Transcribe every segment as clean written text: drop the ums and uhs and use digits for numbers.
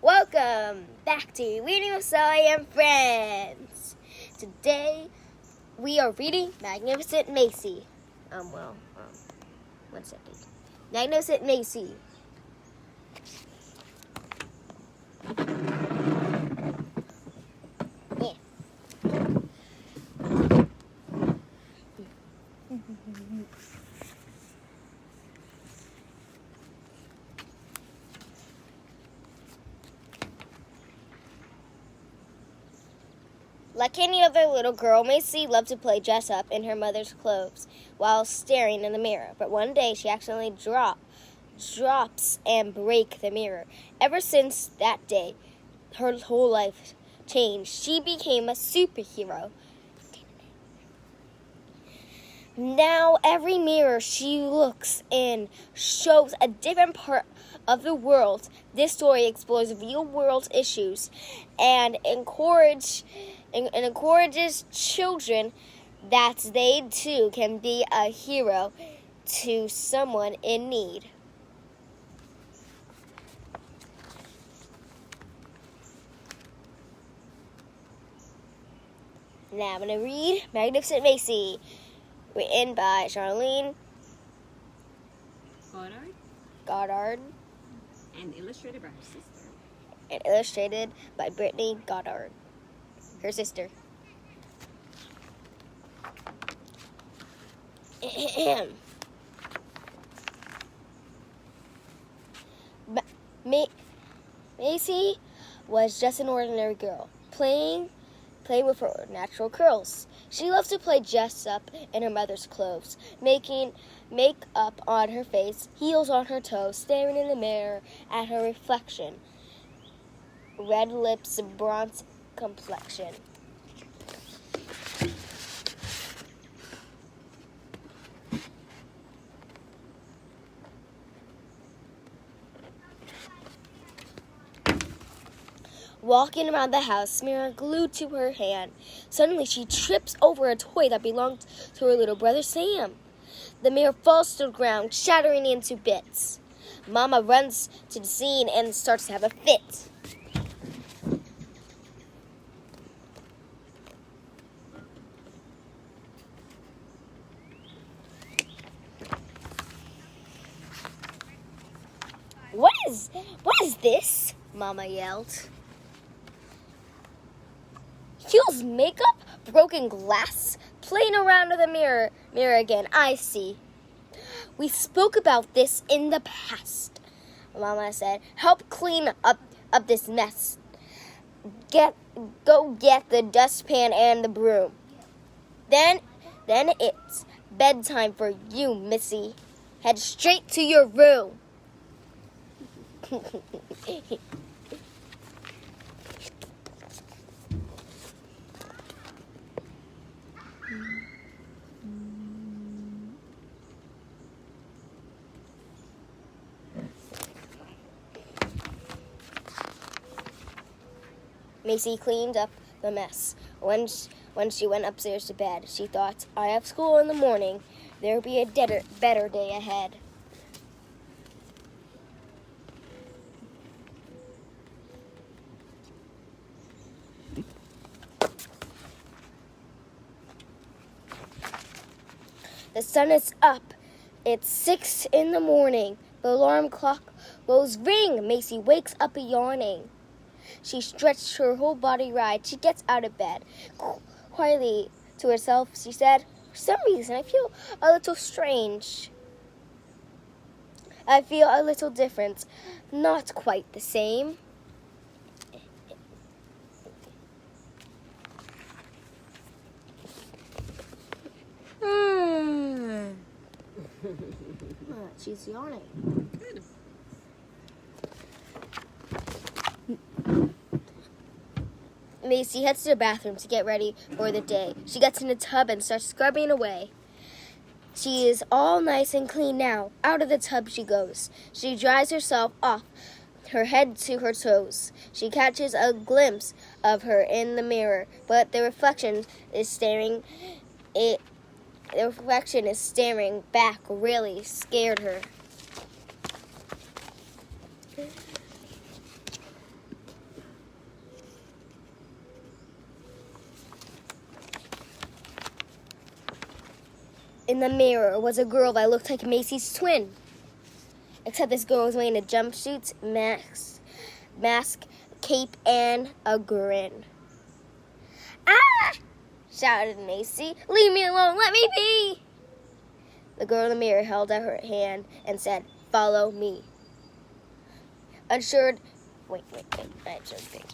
Welcome back to Reading with Zoë Friends. Today we are reading Magnificent Macie. One second. Magnificent Macie. Like any other little girl, Macie loved to play dress up in her mother's clothes while staring in the mirror. But one day she accidentally drops and breaks the mirror. Ever since that day, her whole life changed. She became a superhero. Now every mirror she looks in shows a different part of the world. This story explores real-world issues and encourages children that they too can be a hero to someone in need. Now I'm going to read Magnificent Macie, written by Charlene Goddard and illustrated by her sister. And illustrated by Britney Goddard, her sister. Macie was just an ordinary girl, playing with her natural curls. She loved to play dress up in her mother's clothes, making makeup on her face, heels on her toes, staring in the mirror at her reflection. Red lips and bronze complexion. Walking around the house, mirror glued to her hand. Suddenly, she trips over a toy that belonged to her little brother Sam. The mirror falls to the ground, shattering into bits. Mama runs to the scene and starts to have a fit. What is this? Mama yelled. Heels, makeup, broken glass, playing around with the mirror again. I see. We spoke about this in the past, Mama said. Help clean up this mess. Go get the dustpan and the broom. Then it's bedtime for you, Missy. Head straight to your room. Macie cleaned up the mess. When she went upstairs to bed, she thought, I have school in the morning. There'll be a better day ahead. The sun is up. It's 6 in the morning. The alarm clock goes ring. Macie wakes up yawning. She stretched her whole body right. She gets out of bed. Quietly to herself, she said, for some reason, I feel a little strange. I feel a little different. Not quite the same. She's yawning. Good. Macie heads to the bathroom to get ready for the day. She gets in the tub and starts scrubbing away. She is all nice and clean now. Out of the tub she goes. She dries herself off, her head to her toes. She catches a glimpse of her in the mirror, but the reflection is staring back really scared her. In the mirror was a girl that looked like Macie's twin. Except this girl was wearing a jumpsuit, mask, cape, and a grin. "Ah!" shouted Macie. "Leave me alone! Let me be!" The girl in the mirror held out her hand and said, "Follow me." Unsure. Wait. I just think.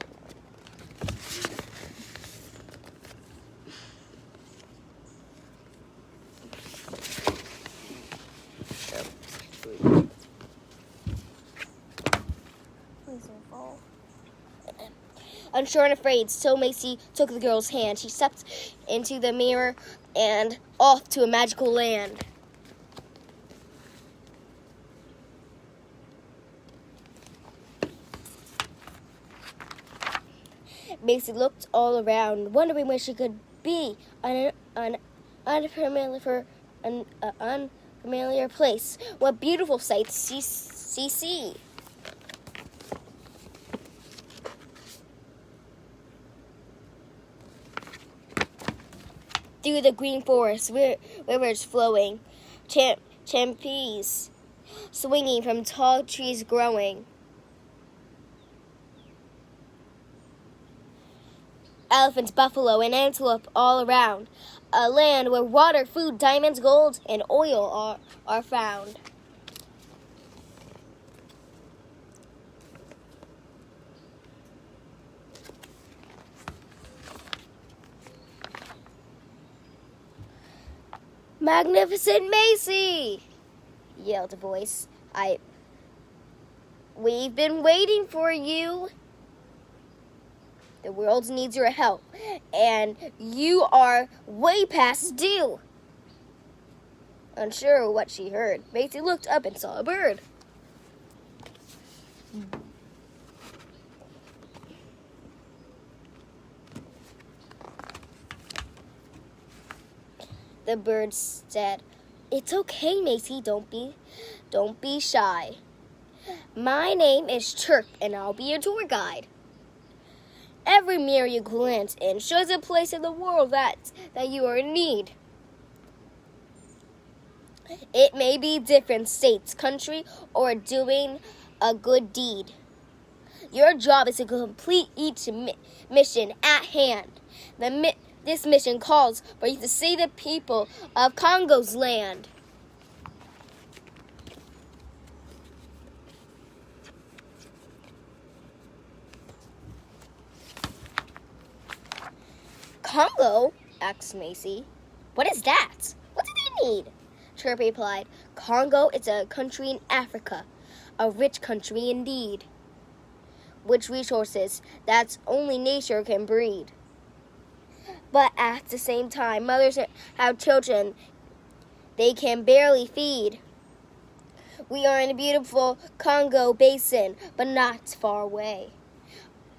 Unsure and afraid, so Macie took the girl's hand. She stepped into the mirror and off to a magical land. Macie looked all around, wondering where she could be, an unfamiliar place. What beautiful sights she see. Through the green forest, rivers flowing, champions swinging from tall trees growing. Elephants, buffalo, and antelope all around. A land where water, food, diamonds, gold, and oil are found. "Magnificent Macie!" yelled a voice. "We've been waiting for you. The world needs your help, and you are way past due." Unsure what she heard, Macie looked up and saw a bird. The bird said, "It's okay, Macie, don't be shy. My name is Chirp, and I'll be your tour guide. Every mirror you glance in shows a place in the world that you are in need. It may be different states, country, or doing a good deed. Your job is to complete each mission at hand. This mission calls for you to save the people of Congo's land." "Congo?" asked Macie. "What is that? What do they need?" Chirp replied, "Congo is a country in Africa, a rich country indeed. Rich resources that only nature can breed. But at the same time, mothers have children they can barely feed. We are in a beautiful Congo basin, but not far away.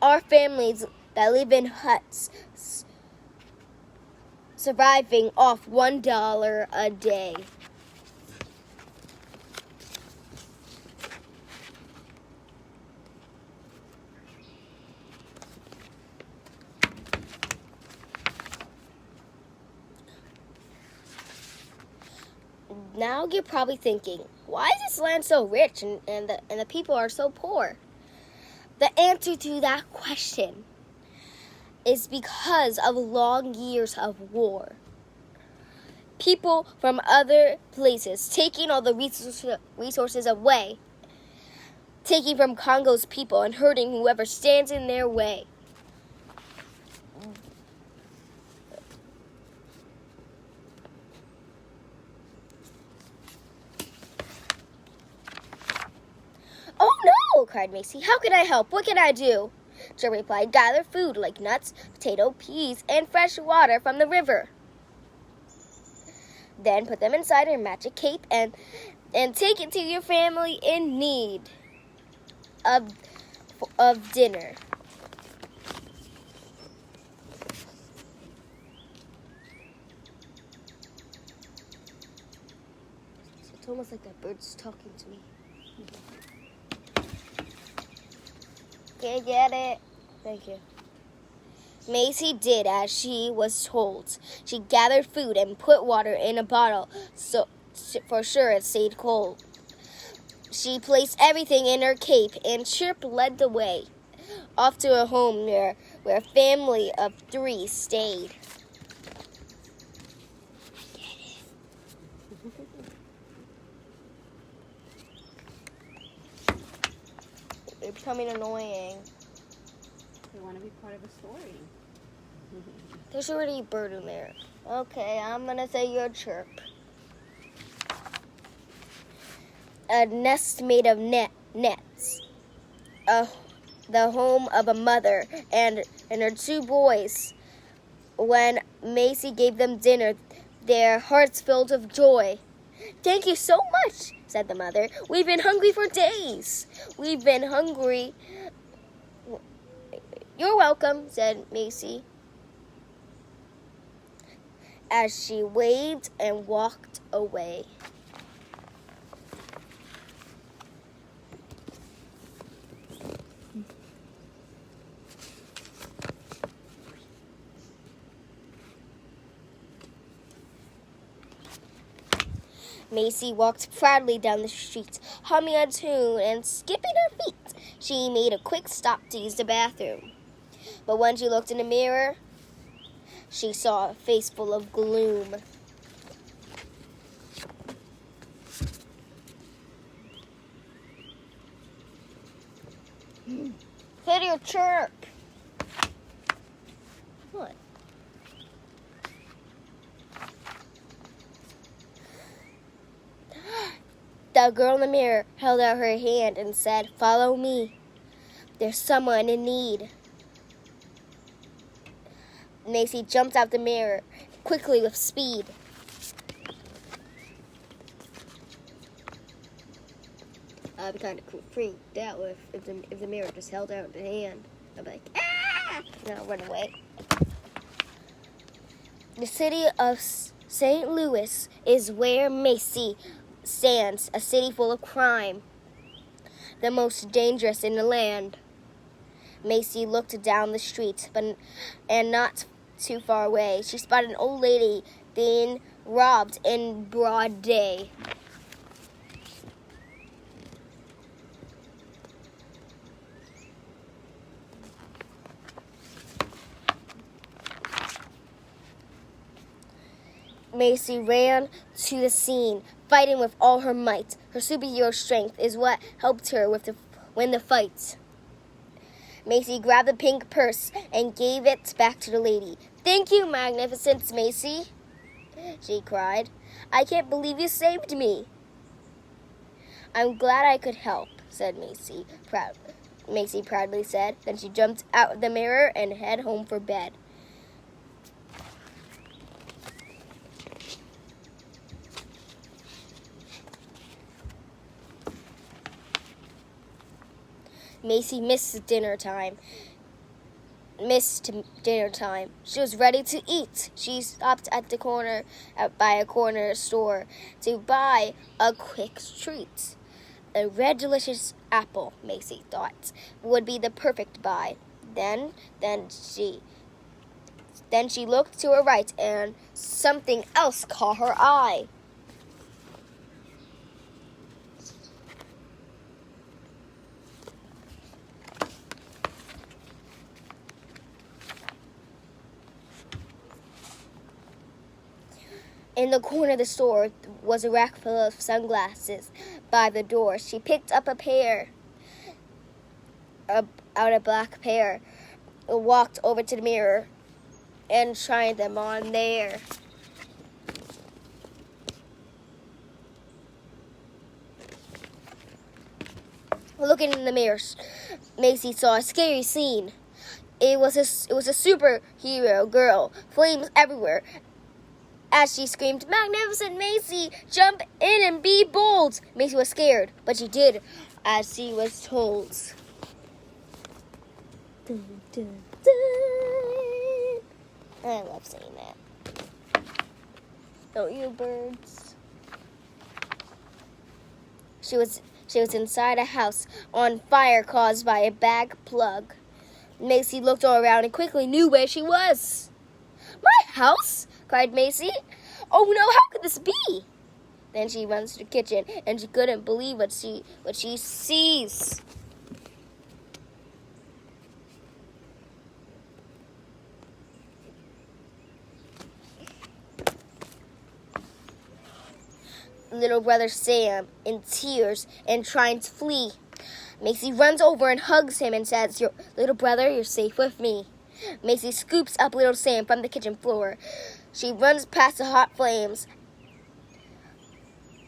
Our families that live in huts, surviving off $1 a day." Now you're probably thinking, why is this land so rich and the people are so poor? The answer to that question is because of long years of war. People from other places taking all the resources away, taking from Congo's people and hurting whoever stands in their way. "Oh no!" cried Macie. "How can I help? What can I do?" Joe replied, "Gather food like nuts, potato, peas, and fresh water from the river. Then put them inside your magic cape and take it to your family in need of dinner." It's almost like that bird's talking to me. Okay, get it. Thank you. Macie did as she was told. She gathered food and put water in a bottle, so for sure it stayed cold. She placed everything in her cape, and Chirp led the way, off to a home where a family of 3 stayed. They're becoming annoying. They want to be part of a story. There's already a bird in there. Okay, I'm gonna say you're Chirp. A nest made of nets. The home of a mother and her 2 boys. When Macie gave them dinner, their hearts filled with joy. "Thank you so much," said the mother. "We've been hungry for days. We've been hungry." "You're welcome," said Macie, as she waved and walked away. Macie walked proudly down the street, humming a tune and skipping her feet. She made a quick stop to use the bathroom. But when she looked in the mirror, she saw a face full of gloom. Hit your Chirp. What? The girl in the mirror held out her hand and said, "Follow me. There's someone in need." Macie jumped out the mirror quickly with speed. I'd be kind of freaked out if the mirror just held out the hand. I'd be like, "Ah!" And I'll run away. The city of St. Louis is where Macie stands, a city full of crime, the most dangerous in the land. Macie looked down the street, and not too far away, she spotted an old lady being robbed in broad day. Macie ran to the scene, fighting with all her might. Her superhero strength is what helped her win the fight. Macie grabbed the pink purse and gave it back to the lady. "Thank you, Magnificent Macie," she cried. "I can't believe you saved me." "I'm glad I could help," said Macie. Macie proudly said. Then she jumped out of the mirror and headed home for bed. Macie missed dinner time. She was ready to eat. She stopped at the corner by a corner store to buy a quick treat. A red delicious apple, Macie thought, would be the perfect buy. Then she looked to her right and something else caught her eye. In the corner of the store was a rack full of sunglasses. By the door, she picked up a black pair, walked over to the mirror, and tried them on there. Looking in the mirror, Macie saw a scary scene. It was a superhero girl, flames everywhere. As she screamed, "Magnificent Macie, jump in and be bold!" Macie was scared, but she did as she was told. Dun, dun, dun. I love saying that. Don't you, birds? She was inside a house on fire caused by a bag plug. Macie looked all around and quickly knew where she was. "My house!" cried Macie. "Oh no, how could this be?" Then she runs to the kitchen and she couldn't believe what she sees. Little brother Sam in tears and trying to flee. Macie runs over and hugs him and says, Little brother, you're safe with me." Macie scoops up little Sam from the kitchen floor. She runs past the hot flames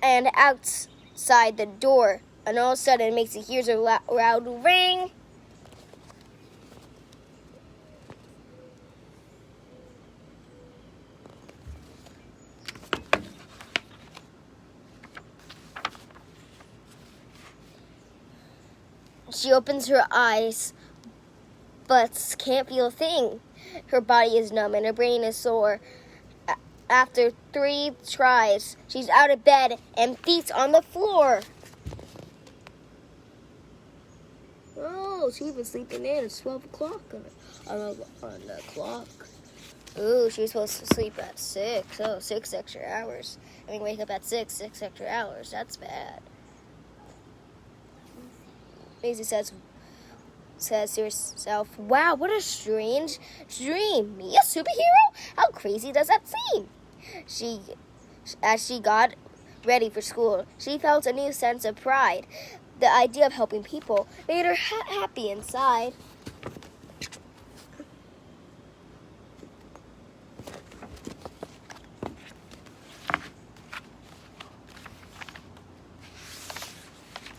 and outside the door. And all of a sudden, Macie hears a loud ring. She opens her eyes, but can't feel a thing. Her body is numb and her brain is sore. After 3 tries, she's out of bed and feet on the floor. Oh, she's been sleeping in. It's 12 o'clock on the clock. Ooh, she was supposed to sleep at 6. Oh, 6 extra hours. I mean, wake up at 6 extra hours. That's bad. Macie says to herself, "Wow, what a strange dream. Me, a superhero? How crazy does that seem?" As she got ready for school, she felt a new sense of pride. The idea of helping people made her happy inside.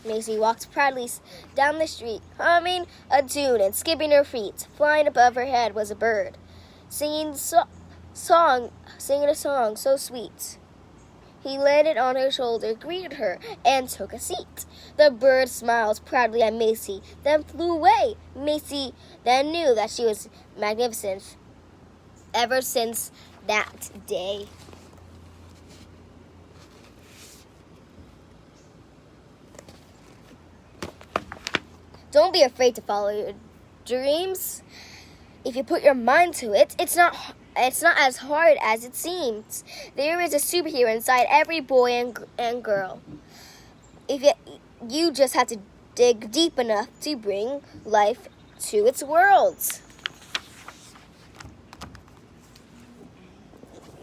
Macie walked proudly down the street, humming a tune and skipping her feet. Flying above her head was a bird, singing a song so sweet. He landed on her shoulder, greeted her, and took a seat. The bird smiled proudly at Macie, then flew away. Macie then knew that she was magnificent ever since that day. Don't be afraid to follow your dreams. If you put your mind to it, it's not as hard as it seems. There is a superhero inside every boy and girl. You just have to dig deep enough to bring life to its worlds.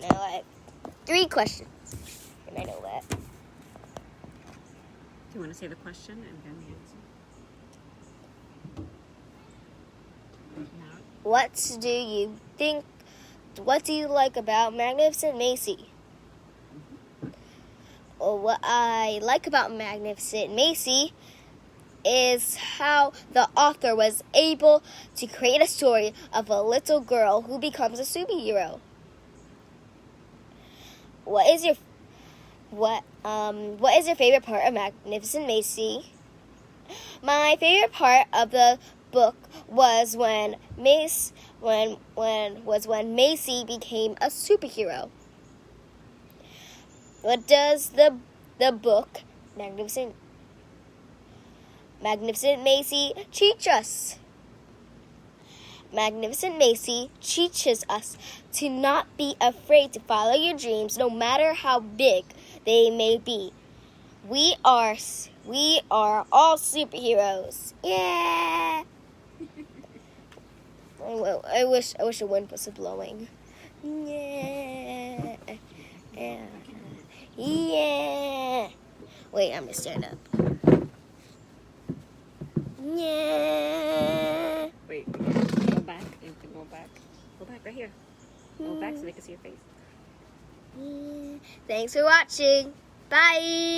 Now I have 3 questions, and I know that. Do you want to say the question and then the answer? Now. What do you like about Magnificent Macie? Well, what I like about Magnificent Macie is how the author was able to create a story of a little girl who becomes a superhero. What is your favorite part of Magnificent Macie? My favorite part of the book was when Macie became a superhero. What does the book Magnificent Macie teach us? Magnificent Macie teaches us to not be afraid to follow your dreams, no matter how big they may be. We are all superheroes. Yeah. I wish the wind was blowing. Yeah. Yeah. Wait, I'm gonna stand up. Yeah. Wait, go back. You have to go back. Go back right here. Go back so they can see your face. Thanks for watching. Bye.